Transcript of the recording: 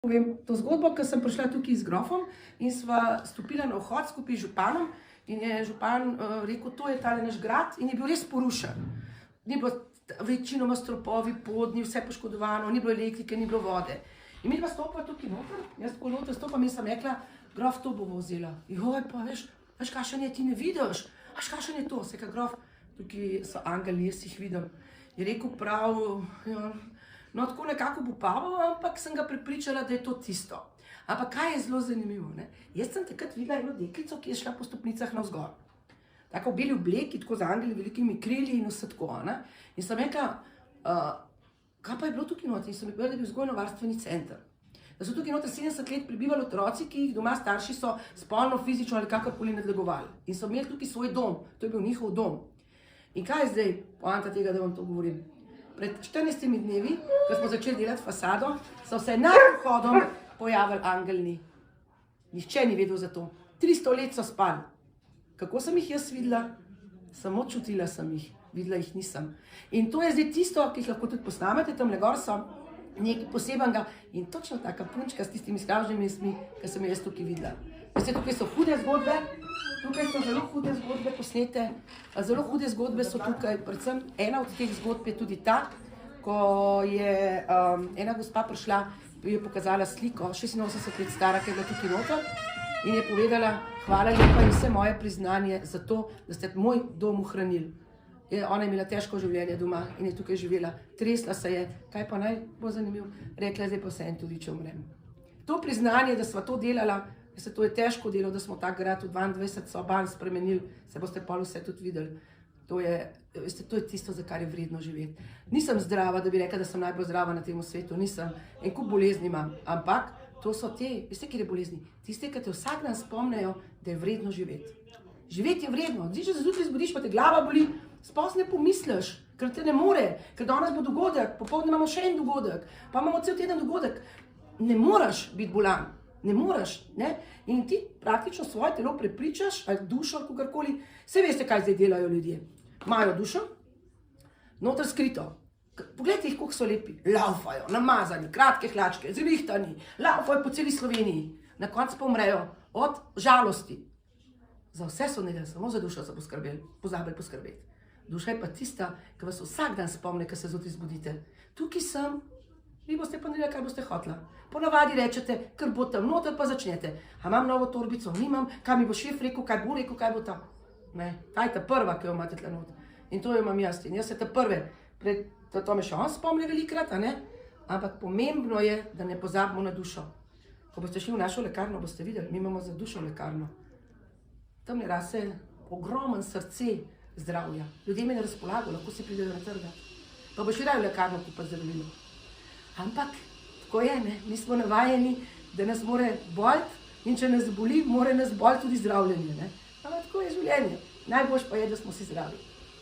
Povem to zgodbo, ker sem prišla tukaj z grofom in sva stopila na vhod skupaj z županom in je župan rekel, to je tale naš grad in je bil res porušen. Ni bilo večinoma stropovi, podni, vse poškodovano, ni bilo elektrike, ni bilo vode. In mi pa stopila tukaj noter, jaz tako noter stopam in sem rekla, grof, to bomo vzela. Joj, pa veš, kakšen je, ti ne vidiš, kakšen je to, seka grof, tukaj so angeli, jaz jih vidim. Je rekel prav, no, tako nekako upaval, ampak sem ga prepričala, da je to tisto. Ampak kaj je zelo zanimivo, ne? Jaz sem takrat videla eno deklico, ki je šla po stopnicah navzgor. Tako v beli obleki, tako z angeli, velikimi krili in vse tako, ne? In sem rekla, kaj pa je bilo tukaj noter? In sem rekla, da je bil vzgojno-varstveni center. Da so tukaj noter 70 let prebivali otroci, ki jih doma starši so spolno, fizično ali kakorkoli nadlegovali. In so imeli tukaj svoj dom, to je bil njihov dom. In kaj je zdaj poanta tega, da vam to govorim? Pred 14 dnevi, ko smo začeli delati fasado, so se nad vhodom pojavili angelni. Nihče ni vedel za to. 300 let so spali. Kako sem jih jaz videla? Samo čutila sem jih, videla jih nisem. In to je zdaj tisto, ki jih lahko tudi posnamete, tamle gor so nekaj posebenega in točno taka punčka s tistimi skravžnimi mismi, ki sem jaz tukaj videla. Veste, tukaj so hude zgodbe, tukaj so zelo hude zgodbe posnete, zelo hude zgodbe so tukaj, predvsem ena od teh zgodb je tudi ta, ko je ena gospa prišla, je pokazala sliko, 86 let stara, ki je bila tukaj noter in je povedala, hvala lepa in vse moje priznanje za to, da ste moj dom ohranili. Ona je imela težko življenje doma in je tukaj živela, tresla se je, kaj pa naj bo zanimivo, rekla je, zdaj pa vseeno tudi, če umrem. To priznanje, da sva to delala, to je težko delo, da smo ta grad v 22 soban spremenili, se boste pol vse tudi videli. To je tisto, za kar je vredno živeti. Nisem zdrava, da bi rekla, da sem najbolj zdrava na tem svetu, nisem. En kup bolezni imam, ampak to so te, veste, kjer je bolezni? Tiste, ki te vsak dan spomnejo, da je vredno živeti. Živeti je vredno. Zdaj, če se zjutraj zbudiš, pa te glava boli, sploh ne pomisliš, ker te ne more, ker danes bo dogodek, popoldne imamo še en dogodek, pa imamo cel teden dogodek. Ne moraš biti bolan. Ne moraš, ne? In ti praktično svoje telo prepričaš, ali dušo, ali kakorkoli. Saj veste, kaj zdaj delajo ljudje. Imajo dušo, noter skrito. Poglejte jih, koliko so lepi. Laufajo, namazani, kratke hlačke, zrihtani, laufajo po celi Sloveniji. Na koncu pa umrejo od žalosti. Za vse so nedeli, samo za dušo so pozabili poskrbeti. Duša je pa tista, ki vas vsak dan spomne, ko se zjutraj zbudite. Tukaj sem. Vi boste pa naredili, kaj boste hotela. Ponavadi rečete, ker bo tam noter, pa začnete. A imam novo torbico, nimam, kaj mi bo šef rekel, kaj bo rekel, kaj bo tam. Ne, ta je ta prva, ki jo imate tle noter. In to jo imam jaz. In jaz se te prve, to me še on spomne velikrat, a ne? Ampak pomembno je, da ne pozabimo na dušo. Ko boste šli v našo lekarno, boste videli, mi imamo za dušo lekarno. Tam je rase ogromen srce zdravja. Ljudje me na razpolago, lahko si pridejo na trga. Pa boš raje v lekarno kupiti zdravilo. Ampak, tako je, ne? Mi smo navajeni, da nas more boliti in če nas boli, more nas boliti tudi zdravljenje, ne? Ampak tako je življenje. Najboljše pa je, da smo si zdravi.